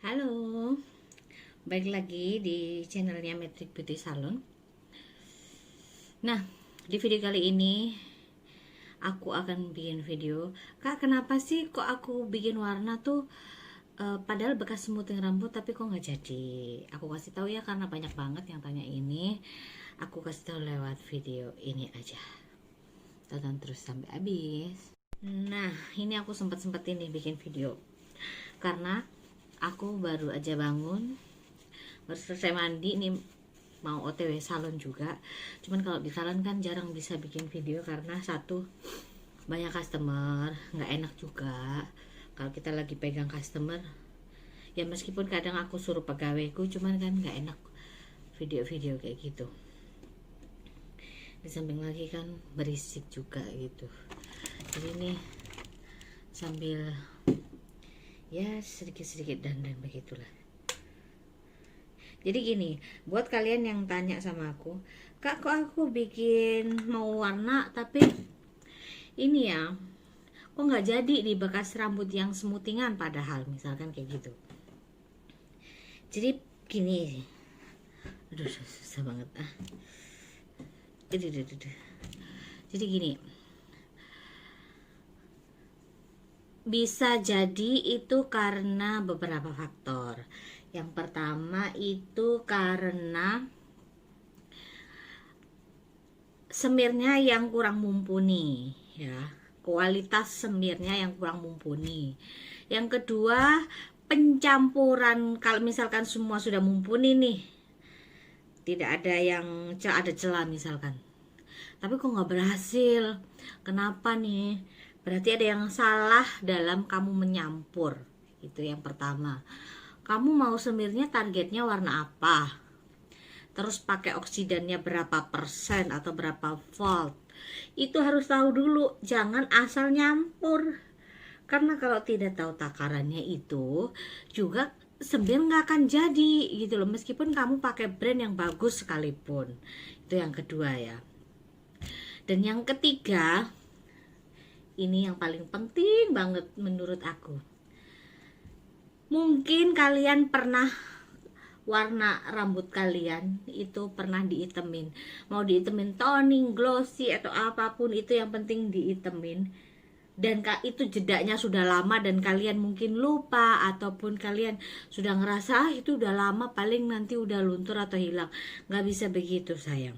Halo, balik lagi di channelnya Metric Beauty Salon. Nah, di video kali ini aku akan bikin video. Kak, kenapa sih kok aku bikin warna tuh padahal bekas smoothing rambut tapi kok nggak jadi? Aku kasih tahu ya karena banyak banget yang tanya ini. Aku kasih tahu lewat video ini aja. Tonton terus sampai habis. Nah, ini aku sempat-sempetin nih bikin video karena aku baru aja bangun, baru selesai mandi nih, mau OTW salon juga. Cuman kalau di salon kan jarang bisa bikin video karena satu, banyak customer, nggak enak juga kalau kita lagi pegang customer. Ya meskipun kadang aku suruh pegawaiku, cuman kan nggak enak video-video kayak gitu. Di samping lagi kan berisik juga gitu. Jadi nih sambil ya sedikit-sedikit dandan begitulah. Jadi gini, buat kalian yang tanya sama aku, Kak kok aku bikin mau warna tapi ini ya, kok nggak jadi di bekas rambut yang smoothingan, padahal misalkan kayak gitu. Jadi gini, aduh susah banget ah. Jadi gini, bisa jadi itu karena beberapa faktor. Yang pertama itu karena semirnya yang kurang mumpuni ya, kualitas semirnya yang kurang mumpuni. Yang kedua, pencampuran, kalau misalkan semua sudah mumpuni nih, tidak ada yang ada celah misalkan, tapi kok nggak berhasil, kenapa nih? Berarti ada yang salah dalam kamu menyampur. Itu yang pertama. Kamu mau semirnya targetnya warna apa? Terus pakai oksidannya berapa persen atau berapa volt? Itu harus tahu dulu, jangan asal nyampur. Karena kalau tidak tahu takarannya itu juga semir nggak akan jadi gitu loh, meskipun kamu pakai brand yang bagus sekalipun. Itu yang kedua ya. Dan yang ketiga, ini yang paling penting banget menurut aku. Mungkin kalian pernah warna rambut kalian itu pernah diitemin. Mau diitemin toning, glossy atau apapun itu, yang penting diitemin. Dan itu jedanya sudah lama dan kalian mungkin lupa, ataupun kalian sudah ngerasa itu udah lama, paling nanti udah luntur atau hilang. Nggak bisa begitu sayang.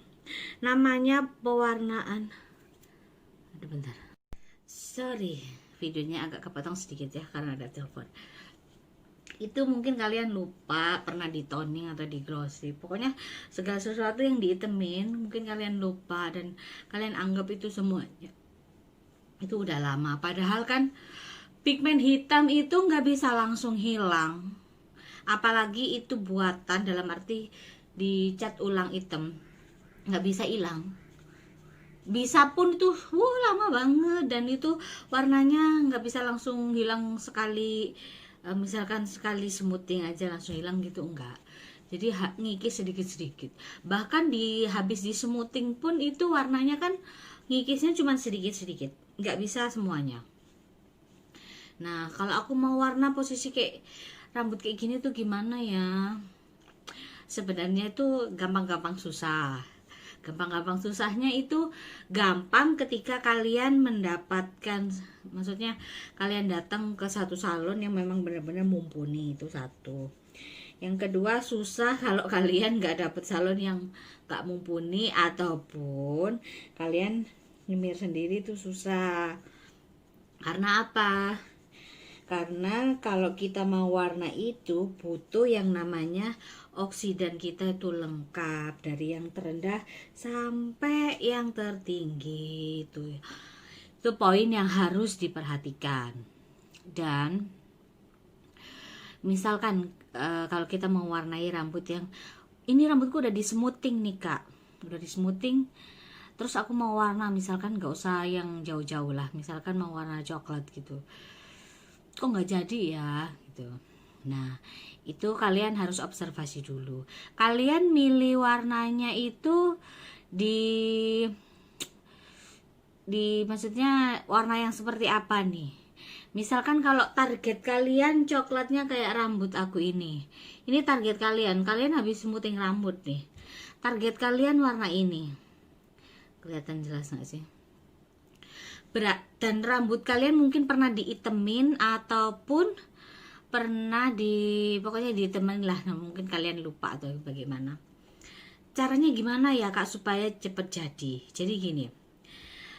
Namanya pewarnaan. Aduh bentar. Sorry, videonya agak kepotong sedikit ya karena ada telepon. Itu mungkin kalian lupa pernah di toning atau di glossy. Pokoknya segala sesuatu yang diitemin mungkin kalian lupa dan kalian anggap itu semuanya itu udah lama. Padahal kan pigmen hitam itu nggak bisa langsung hilang. Apalagi itu buatan, dalam arti dicat ulang hitam, nggak bisa hilang. Bisa pun itu lama banget, dan itu warnanya nggak bisa langsung hilang sekali. Misalkan sekali smoothing aja langsung hilang gitu, enggak. Jadi ngikis sedikit-sedikit. Bahkan habis di smoothing pun itu warnanya kan ngikisnya cuma sedikit-sedikit, nggak bisa semuanya. Nah kalau aku mau warna posisi kayak rambut kayak gini tuh gimana ya, sebenarnya itu gampang-gampang susah. Gampang-gampang susahnya itu gampang ketika kalian mendapatkan, maksudnya kalian datang ke satu salon yang memang benar-benar mumpuni, itu satu. Yang kedua, susah kalau kalian nggak dapet salon yang nggak mumpuni, ataupun kalian nyemir sendiri itu susah. Karena apa? Karena kalau kita mau warna itu butuh yang namanya oksidan kita itu lengkap, dari yang terendah sampai yang tertinggi. Itu poin yang harus diperhatikan. Dan misalkan kalau kita mau warnai rambut yang ini, rambutku udah di smoothing nih kak, udah di smoothing, terus aku mau warna misalkan nggak usah yang jauh-jauh lah, misalkan mau warna coklat gitu, kok nggak jadi ya gitu. Nah itu kalian harus observasi dulu. Kalian milih warnanya itu di maksudnya warna yang seperti apa nih? Misalkan kalau target kalian coklatnya kayak rambut aku ini target kalian habis smoothing rambut nih, target kalian warna ini, kelihatan jelas nggak sih? Berat, dan rambut kalian mungkin pernah diitemin ataupun pernah pokoknya ditemen lah. Nah, mungkin kalian lupa atau bagaimana. Caranya gimana ya Kak supaya cepet jadi? Jadi gini,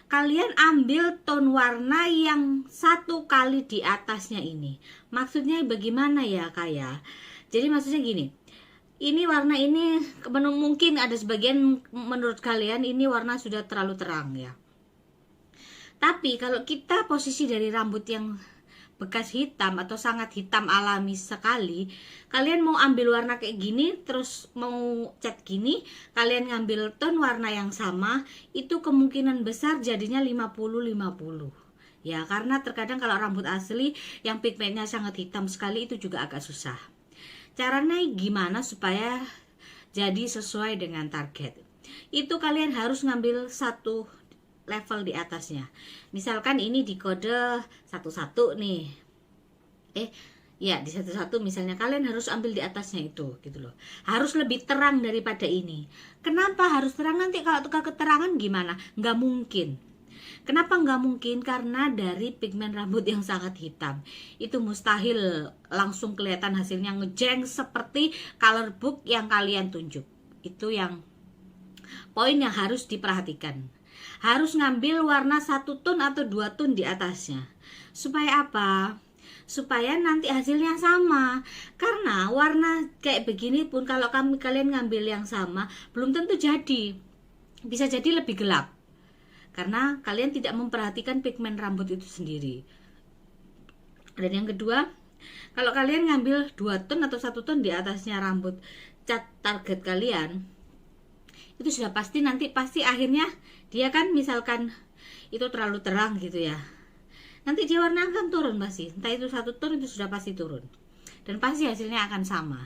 kalian ambil tone warna yang satu kali di atasnya ini. Maksudnya bagaimana ya Kak ya? Jadi maksudnya gini, ini warna ini mungkin ada sebagian menurut kalian ini warna sudah terlalu terang ya. Tapi kalau kita posisi dari rambut yang bekas hitam atau sangat hitam alami sekali, kalian mau ambil warna kayak gini terus mau cat gini, kalian ngambil tone warna yang sama, itu kemungkinan besar jadinya 50-50 ya, karena terkadang kalau rambut asli yang pigmennya sangat hitam sekali itu juga agak susah. Caranya gimana supaya jadi sesuai dengan target? Itu kalian harus ngambil satu level di atasnya. Misalkan ini di kode 11 nih. Ya di 11 misalnya kalian harus ambil di atasnya itu gitu loh. Harus lebih terang daripada ini. Kenapa harus terang? Nanti kalau tukar keterangan gimana? Nggak mungkin. Kenapa nggak mungkin? Karena dari pigmen rambut yang sangat hitam itu mustahil langsung kelihatan hasilnya ngejreng seperti color book yang kalian tunjuk. Itu yang poin yang harus diperhatikan. Harus ngambil warna 1 tone atau 2 tone di atasnya. Supaya apa? Supaya nanti hasilnya sama. Karena warna kayak begini pun kalau kalian ngambil yang sama belum tentu jadi. Bisa jadi lebih gelap. Karena kalian tidak memperhatikan pigmen rambut itu sendiri. Dan yang kedua, kalau kalian ngambil 2 tone atau 1 tone di atasnya rambut cat target kalian, itu sudah pasti nanti akhirnya dia kan misalkan itu terlalu terang gitu ya, nanti dia warna akan turun pasti, entah itu 1 tone itu sudah pasti turun dan pasti hasilnya akan sama.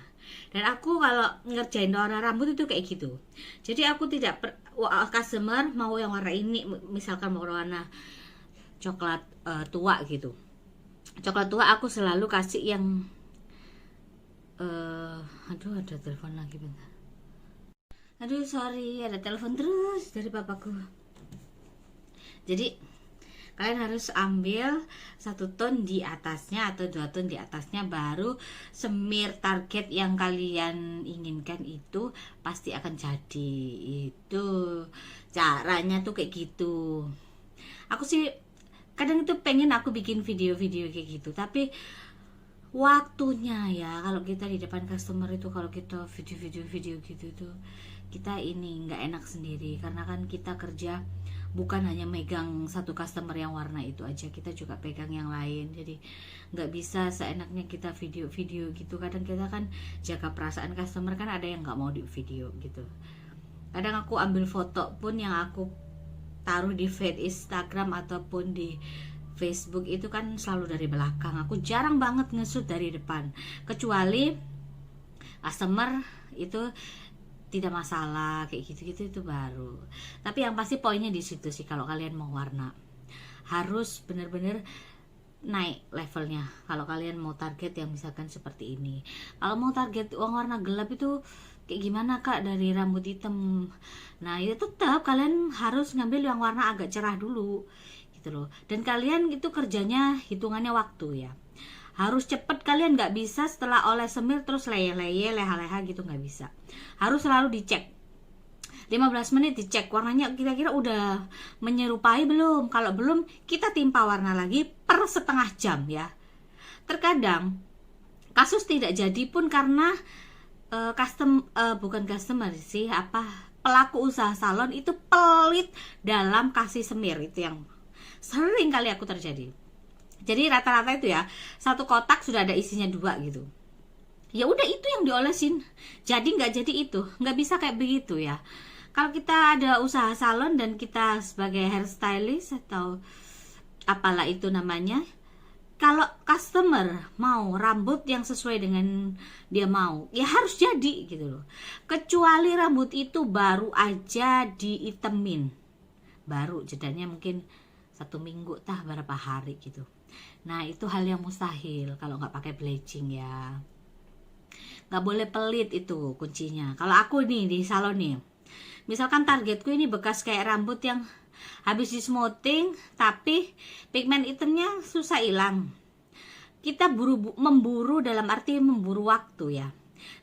Dan aku kalau ngerjain warna rambut itu kayak gitu, jadi aku tidak customer mau yang warna ini, misalkan mau warna coklat tua gitu, coklat tua aku selalu kasih yang aduh ada telepon lagi bentar. Aduh sorry, ada telepon terus dari papaku. Jadi kalian harus ambil 1 tone di atasnya atau 2 tone di atasnya, baru semir target yang kalian inginkan itu pasti akan jadi. Itu caranya tuh kayak gitu. Aku sih kadang itu pengen aku bikin video-video kayak gitu, tapi waktunya ya, kalau kita di depan customer itu, kalau kita video gitu tuh kita ini nggak enak sendiri, karena kan kita kerja bukan hanya megang satu customer yang warna itu aja, kita juga pegang yang lain. Jadi nggak bisa seenaknya kita video gitu. Kadang kita kan jaga perasaan customer, kan ada yang nggak mau di video gitu. Kadang aku ambil foto pun yang aku taruh di feed Instagram ataupun di Facebook itu kan selalu dari belakang. Aku jarang banget nge-shoot dari depan, kecuali customer itu tidak masalah kayak gitu-gitu, itu baru. Tapi yang pasti poinnya di situ sih, kalau kalian mau warna harus bener-bener naik levelnya. Kalau kalian mau target yang misalkan seperti ini, kalau mau target uang warna gelap itu kayak gimana Kak dari rambut hitam, nah itu tetap kalian harus ngambil yang warna agak cerah dulu gitu loh. Dan kalian itu kerjanya hitungannya waktu ya, harus cepet. Kalian nggak bisa setelah oleh semir terus leha-leha gitu, nggak bisa. Harus selalu dicek 15 menit, dicek warnanya kira-kira udah menyerupai belum. Kalau belum, kita timpa warna lagi per setengah jam ya. Terkadang kasus tidak jadi pun karena bukan customer sih, pelaku usaha salon itu pelit dalam kasih semir. Itu yang sering kali aku terjadi. Jadi rata-rata itu ya, satu kotak sudah ada isinya 2 gitu. Ya udah itu yang diolesin. Jadi nggak jadi itu, nggak bisa kayak begitu ya. Kalau kita ada usaha salon dan kita sebagai hairstylist atau apalah itu namanya, kalau customer mau rambut yang sesuai dengan dia mau, ya harus jadi gitu loh. Kecuali rambut itu baru aja diitemin, baru jedanya mungkin 1 minggu berapa hari gitu. Nah itu hal yang mustahil kalau nggak pakai bleaching ya. Nggak boleh pelit, itu kuncinya. Kalau aku nih di salon nih, misalkan targetku ini bekas kayak rambut yang habis di smoothing tapi pigmen hitamnya susah hilang. Kita memburu dalam arti memburu waktu ya.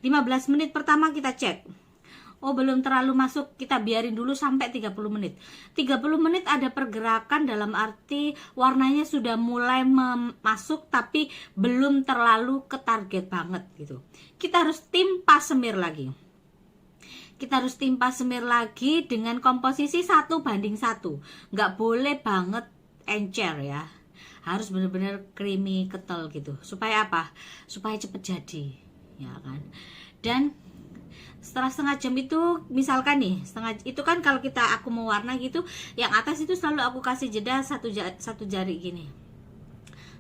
15 menit pertama kita cek. Oh belum terlalu masuk, kita biarin dulu sampai 30 menit. 30 menit ada pergerakan dalam arti warnanya sudah mulai masuk tapi belum terlalu ke target banget gitu. Kita harus timpa semir lagi. Kita harus timpa semir lagi dengan komposisi 1:1. Nggak boleh banget encer ya. Harus bener-bener creamy, kental gitu. Supaya apa? Supaya cepet jadi, ya kan? Dan setelah setengah jam itu, misalkan nih setengah itu kan kalau aku mau warna gitu, yang atas itu selalu aku kasih jeda satu jari gini.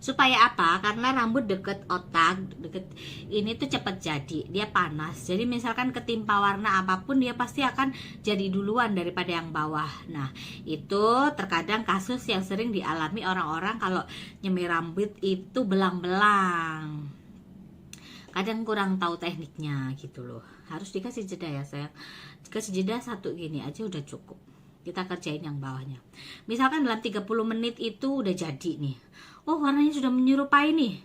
Supaya apa? Karena rambut deket otak, deket ini tuh cepat jadi, dia panas. Jadi misalkan ketimpa warna apapun, dia pasti akan jadi duluan daripada yang bawah. Nah itu terkadang kasus yang sering dialami orang-orang kalau nyemir rambut itu belang-belang. Kadang kurang tahu tekniknya gitu loh. Harus dikasih jeda ya sayang. Dikasih jeda satu gini aja udah cukup. Kita kerjain yang bawahnya. Misalkan dalam 30 menit itu udah jadi nih. Oh warnanya sudah menyerupai nih.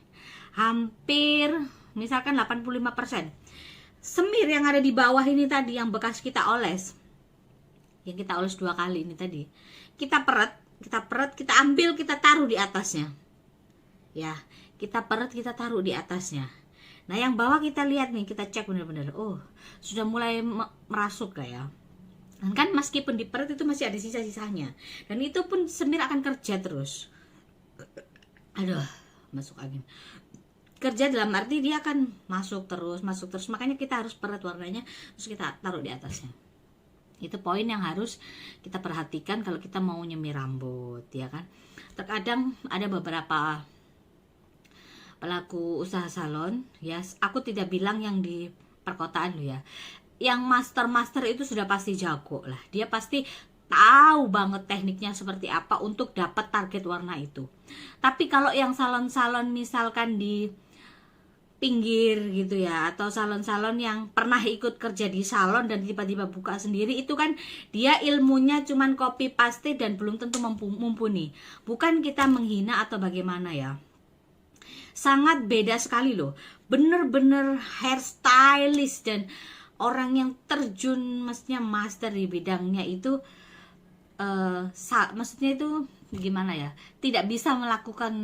Hampir misalkan 85%. Semir yang ada di bawah ini tadi yang bekas kita oles. Yang kita oles 2 kali ini tadi. Kita peret, kita ambil, kita taruh di atasnya. Ya, kita peret, kita taruh di atasnya. Nah yang bawah kita lihat nih, kita cek bener-bener. Oh sudah mulai merasuk gak ya. Dan kan meskipun diperet itu masih ada sisa-sisanya. Dan itu pun semir akan kerja terus. Aduh, masuk angin. Kerja dalam arti dia akan masuk terus. Makanya kita harus peret warnanya, terus kita taruh di atasnya. Itu poin yang harus kita perhatikan kalau kita mau nyemir rambut, ya kan. Terkadang ada beberapa pelaku usaha salon, ya, aku tidak bilang yang di perkotaan loh ya. Yang master itu sudah pasti jago lah. Dia pasti tahu banget tekniknya seperti apa untuk dapat target warna itu. Tapi kalau yang salon-salon misalkan di pinggir gitu ya, atau salon-salon yang pernah ikut kerja di salon dan tiba-tiba buka sendiri, itu kan dia ilmunya cuman copy paste dan belum tentu mumpuni. Bukan kita menghina atau bagaimana ya. Sangat beda sekali loh. Bener-bener hairstylist dan orang yang terjun, maksudnya master di bidangnya itu, maksudnya itu gimana ya, tidak bisa melakukan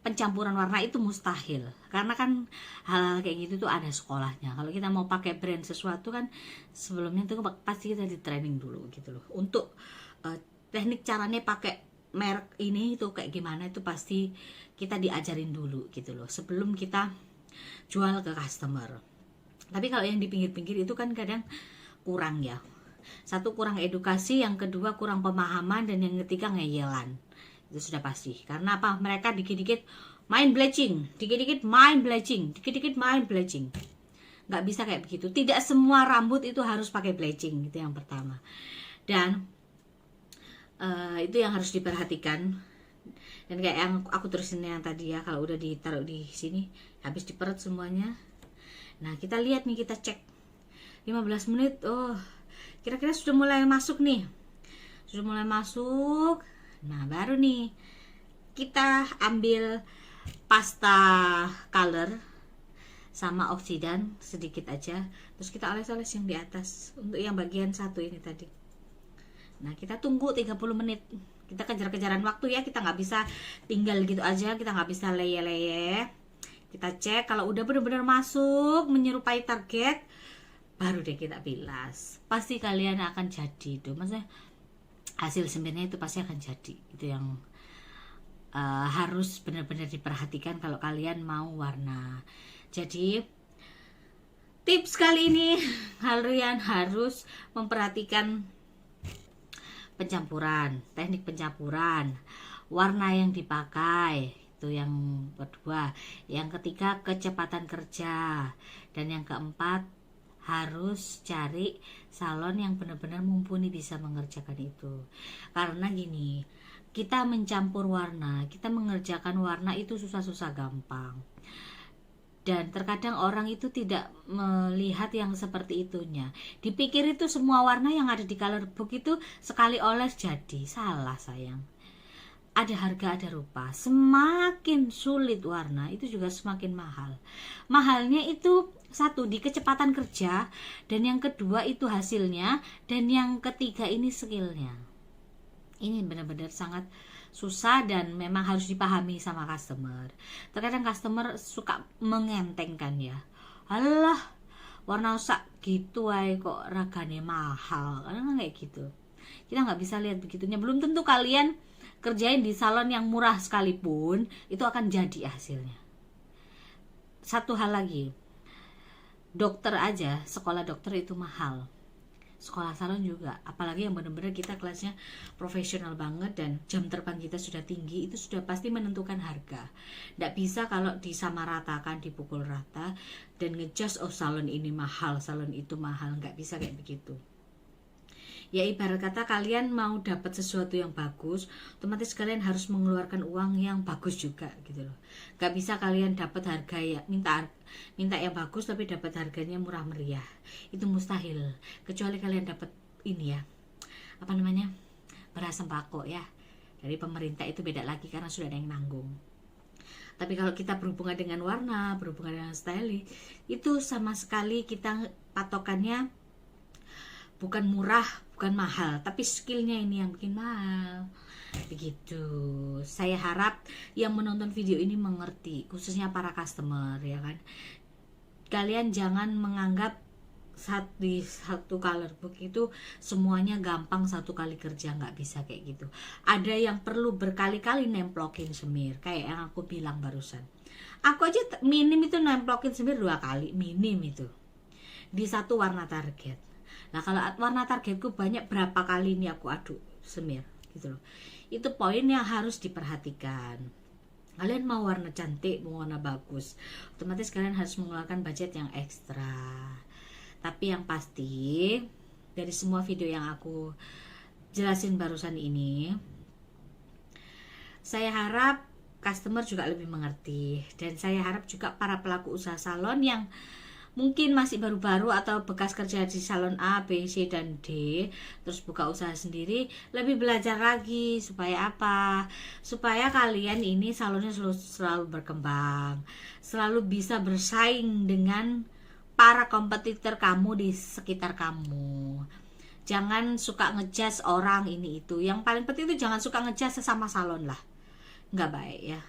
pencampuran warna itu mustahil. Karena kan hal kayak gitu tuh ada sekolahnya. Kalau kita mau pakai brand sesuatu kan sebelumnya tuh pasti kita di training dulu gitu loh. Untuk teknik caranya pakai merek ini itu kayak gimana itu pasti kita diajarin dulu gitu loh sebelum kita jual ke customer. Tapi kalau yang di pinggir-pinggir itu kan kadang kurang ya. Satu, kurang edukasi, yang kedua kurang pemahaman, dan yang ketiga ngeyelan. Itu sudah pasti. Karena apa? Mereka dikit-dikit main bleaching, dikit-dikit main bleaching, dikit-dikit main bleaching. Nggak bisa kayak begitu. Tidak semua rambut itu harus pakai bleaching, itu yang pertama. Dan itu yang harus diperhatikan. Dan kayak yang aku terusin yang tadi ya, kalau udah ditaruh di sini habis diperet semuanya. Nah kita lihat nih, kita cek 15 menit. Oh kira-kira sudah mulai masuk nih, sudah mulai masuk. Nah baru nih kita ambil pasta color sama oksidan sedikit aja, terus kita oles-oles yang di atas untuk yang bagian satu ini tadi. Nah kita tunggu 30 menit. Kita kejar-kejaran waktu ya, kita nggak bisa tinggal gitu aja, kita nggak bisa leye-leye. Kita cek kalau udah benar-benar masuk menyerupai target, baru deh kita bilas. Pasti kalian akan jadi tuh, maksudnya hasil sebenarnya itu pasti akan jadi. Itu yang harus benar-benar diperhatikan kalau kalian mau warna. Jadi tips kali ini kalian harus memperhatikan pencampuran, teknik pencampuran, warna yang dipakai, itu yang kedua. Yang ketiga kecepatan kerja, dan yang keempat harus cari salon yang benar-benar mumpuni bisa mengerjakan itu. Karena gini, kita mencampur warna, kita mengerjakan warna itu susah-susah gampang. Dan terkadang orang itu tidak melihat yang seperti itunya. Dipikir itu semua warna yang ada di color book itu sekali oles jadi. Salah sayang. Ada harga, ada rupa. Semakin sulit warna itu juga semakin mahal. Mahalnya itu satu di kecepatan kerja, dan yang kedua itu hasilnya, dan yang ketiga ini skillnya. Ini benar-benar sangat susah dan memang harus dipahami sama customer. Terkadang customer suka mengentengkan ya, alah warna sak gitu ay kok raganya mahal, karena kayak gitu. Kita nggak bisa lihat begitunya. Belum tentu kalian kerjain di salon yang murah sekalipun itu akan jadi hasilnya. Satu hal lagi, dokter aja, sekolah dokter itu mahal, sekolah salon juga, apalagi yang benar-benar kita kelasnya profesional banget dan jam terbang kita sudah tinggi, itu sudah pasti menentukan harga. Nggak bisa kalau disamaratakan, dipukul rata dan ngejudge oh salon ini mahal, salon itu mahal, nggak bisa kayak begitu. Ya ibarat kata kalian mau dapat sesuatu yang bagus, otomatis kalian harus mengeluarkan uang yang bagus juga gitu loh. Gak bisa kalian dapat harga ya minta yang bagus tapi dapat harganya murah meriah, itu mustahil. Kecuali kalian dapat ini ya, apa namanya, beras sembako ya dari pemerintah, itu beda lagi karena sudah ada yang nanggung. Tapi kalau kita berhubungan dengan warna, berhubungan dengan styling, itu sama sekali kita patokannya bukan murah, bukan mahal, tapi skillnya ini yang bikin mahal. Begitu. Saya harap yang menonton video ini mengerti, khususnya para customer ya kan. Kalian jangan menganggap di satu color book itu semuanya gampang satu kali kerja, nggak bisa kayak gitu. Ada yang perlu berkali-kali nemplokin semir, kayak yang aku bilang barusan. Aku aja minim itu nemplokin semir 2 kali, minim itu di satu warna target. Nah kalau warna targetku banyak, berapa kali ini aku aduk semir gitu loh. Itu poin yang harus diperhatikan. Kalian mau warna cantik, mau warna bagus, otomatis kalian harus mengeluarkan budget yang ekstra. Tapi yang pasti dari semua video yang aku jelasin barusan ini, saya harap customer juga lebih mengerti. Dan saya harap juga para pelaku usaha salon yang mungkin masih baru-baru atau bekas kerja di salon A, B, C, dan D terus buka usaha sendiri, lebih belajar lagi. Supaya apa? Supaya kalian ini salonnya selalu berkembang, selalu bisa bersaing dengan para kompetitor kamu di sekitar kamu. Jangan suka ngejudge orang ini itu. Yang paling penting itu jangan suka ngejudge sesama salon lah, nggak baik ya.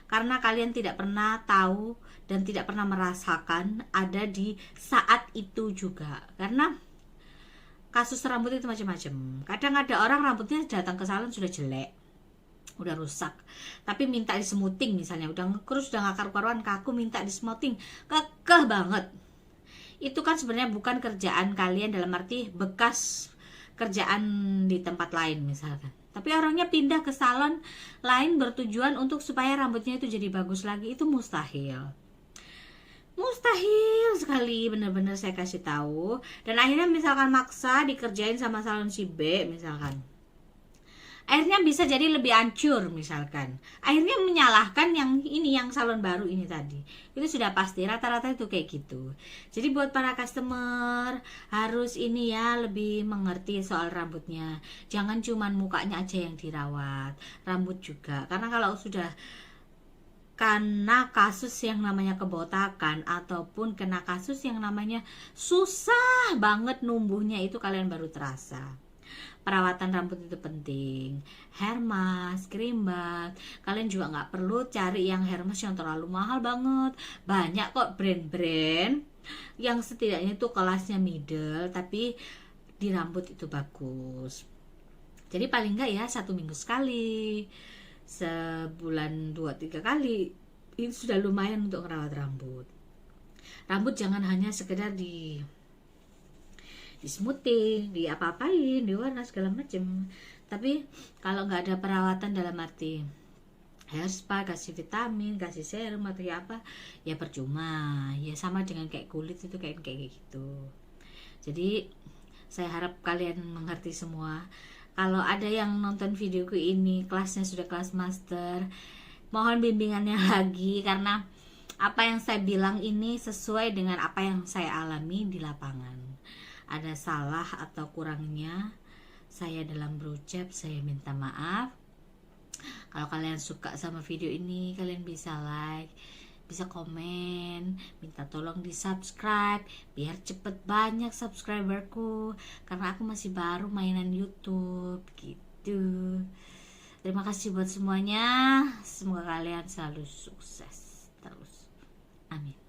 Karena kalian tidak pernah tahu dan tidak pernah merasakan ada di saat itu juga. Karena kasus rambut itu macam-macam. Kadang ada orang rambutnya datang ke salon sudah jelek, udah rusak, tapi minta disemuting misalnya, udah ngekrus, udah ngakar karuan kaku, minta disemuting, kekeh banget. Itu kan sebenarnya bukan kerjaan kalian, dalam arti bekas kerjaan di tempat lain misalkan, tapi orangnya pindah ke salon lain bertujuan untuk supaya rambutnya itu jadi bagus lagi. Itu mustahil, mustahil sekali, bener-bener saya kasih tahu. Dan akhirnya misalkan maksa dikerjain sama salon si B misalkan, akhirnya bisa jadi lebih hancur misalkan. Akhirnya menyalahkan yang ini, yang salon baru ini tadi. Itu sudah pasti, rata-rata itu kayak gitu. Jadi buat para customer harus ini ya, lebih mengerti soal rambutnya. Jangan cuman mukanya aja yang dirawat, rambut juga. Karena kalau sudah kena kasus yang namanya kebotakan ataupun kena kasus yang namanya susah banget numbuhnya, itu kalian baru terasa. Perawatan rambut itu penting. Hair mask, krim bath. Kalian juga nggak perlu cari yang hair mask yang terlalu mahal banget. Banyak kok brand-brand yang setidaknya itu kelasnya middle, tapi di rambut itu bagus. Jadi paling nggak ya 1 minggu sekali, sebulan 2-3 kali, itu sudah lumayan untuk merawat rambut. Rambut jangan hanya sekedar di smoothing, di apa-apain, di warna segala macam. Tapi kalau nggak ada perawatan dalam arti hair spa, kasih vitamin, kasih serum atau ya apa, ya percuma. Ya sama dengan kayak kulit itu kayak gitu. Jadi saya harap kalian mengerti semua. Kalau ada yang nonton videoku ini kelasnya sudah kelas master, mohon bimbingannya lagi, karena apa yang saya bilang ini sesuai dengan apa yang saya alami di lapangan. Ada salah atau kurangnya saya dalam berucap, saya minta maaf. Kalau kalian suka sama video ini, kalian bisa like, bisa komen, minta tolong di subscribe biar cepet banyak subscriberku, karena aku masih baru mainan YouTube gitu. Terima kasih buat semuanya, semoga kalian selalu sukses terus, amin.